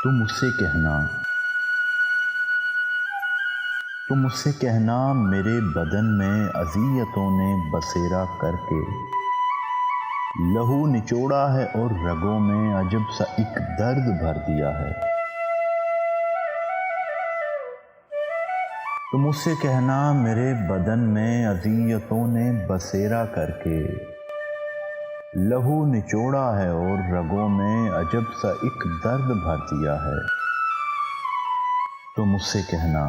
تم مجھ سے کہنا میرے بدن میں اذیتوں نے بسیرا کر کے لہو نچوڑا ہے اور رگوں میں عجب سا ایک درد بھر دیا ہے۔ تم مجھ سے کہنا میرے بدن میں اذیتوں نے بسیرا کر کے لہو نچوڑا ہے اور رگوں میں عجب سا ایک درد بھر دیا ہے۔ تم مجھ سے کہنا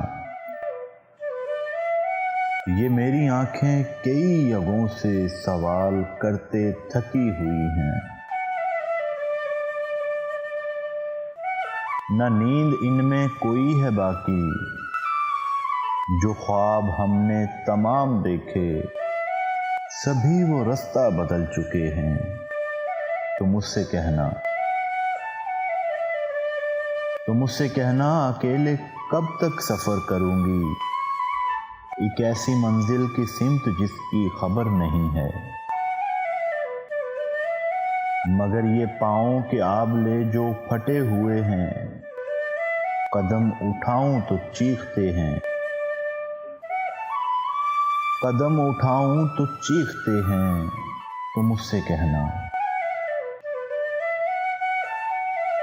یہ میری آنکھیں کئی یگوں سے سوال کرتے تھکی ہوئی ہیں، نہ نیند ان میں کوئی ہے باقی، جو خواب ہم نے تمام دیکھے سبھی وہ رستہ بدل چکے ہیں۔ تم مجھ سے کہنا اکیلے کب تک سفر کروں گی، ایک ایسی منزل کی سمت جس کی خبر نہیں ہے، مگر یہ پاؤں کے آبلے جو پھٹے ہوئے ہیں، قدم اٹھاؤں تو چیختے ہیں، تم مجھ سے کہنا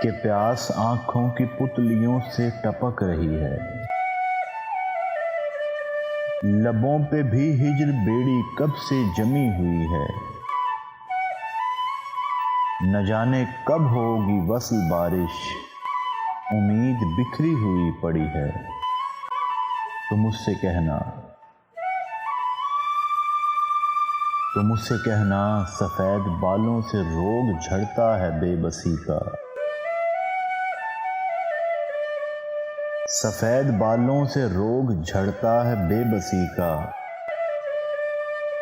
کہ پیاس آنکھوں کی پتلیوں سے ٹپک رہی ہے، لبوں پہ بھی ہجر بیڑی کب سے جمی ہوئی ہے، نہ جانے کب ہوگی وصل بارش، امید بکھری ہوئی پڑی ہے۔ تم مجھ سے کہنا سفید بالوں سے روگ جھڑتا ہے بے بسی کا، سفید بالوں سے روگ جھڑتا ہے بے بسی کا،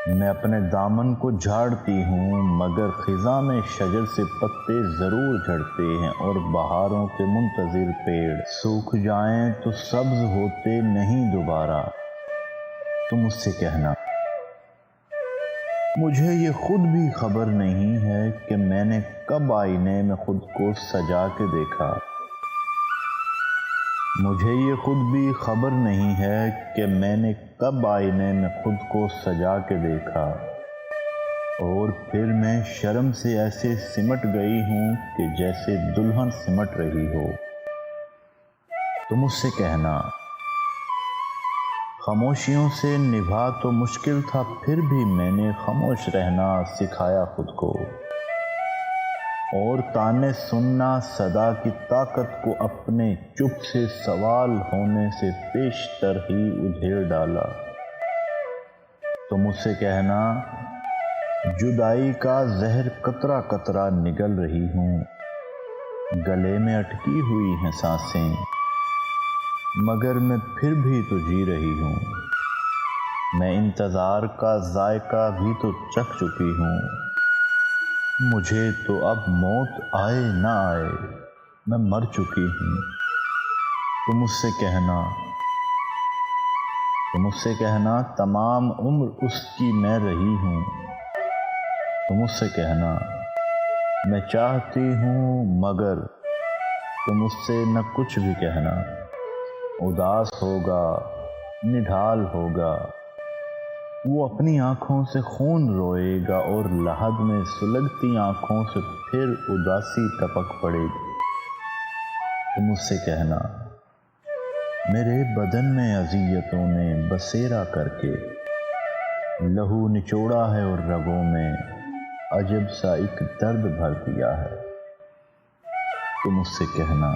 میں اپنے دامن کو جھاڑتی ہوں مگر خزاں میں شجر سے پتے ضرور جھڑتے ہیں، اور بہاروں کے منتظر پیڑ سوکھ جائیں تو سبز ہوتے نہیں دوبارہ۔ تم مجھ سے کہنا مجھے یہ خود بھی خبر نہیں ہے کہ میں نے کب آئینے میں خود کو سجا کے دیکھا، مجھے یہ خود بھی خبر نہیں ہے کہ میں نے کب آئینے میں خود کو سجا کے دیکھا، اور پھر میں شرم سے ایسے سمٹ گئی ہوں کہ جیسے دلہن سمٹ رہی ہو۔ تم مجھ سے کہنا خاموشیوں سے نبھا تو مشکل تھا، پھر بھی میں نے خاموش رہنا سکھایا خود کو، اور تانے سننا صدا کی طاقت کو اپنے چپ سے سوال ہونے سے پیشتر ہی ادھیڑ ڈالا۔ تم مجھ سے کہنا جدائی کا زہر قطرہ قطرہ نگل رہی ہوں، گلے میں اٹکی ہوئی ہیں سانسیں، مگر میں پھر بھی تو جی رہی ہوں، میں انتظار کا ذائقہ بھی تو چکھ چکی ہوں، مجھے تو اب موت آئے نہ آئے میں مر چکی ہوں۔ تم مجھ سے کہنا تمام عمر اس کی میں رہی ہوں، تم مجھ سے کہنا میں چاہتی ہوں مگر تم مجھ سے نہ کچھ بھی کہنا، اداس ہوگا نڈھال ہوگا وہ اپنی آنکھوں سے خون روئے گا، اور لحد میں سلگتی آنکھوں سے پھر اداسی ٹپک پڑے گی۔ تم مجھ سے کہنا میرے بدن میں اذیتوں نے بسیرا کر کے لہو نچوڑا ہے اور رگوں میں عجب سا ایک درد بھر دیا ہے۔ تم مجھ سے کہنا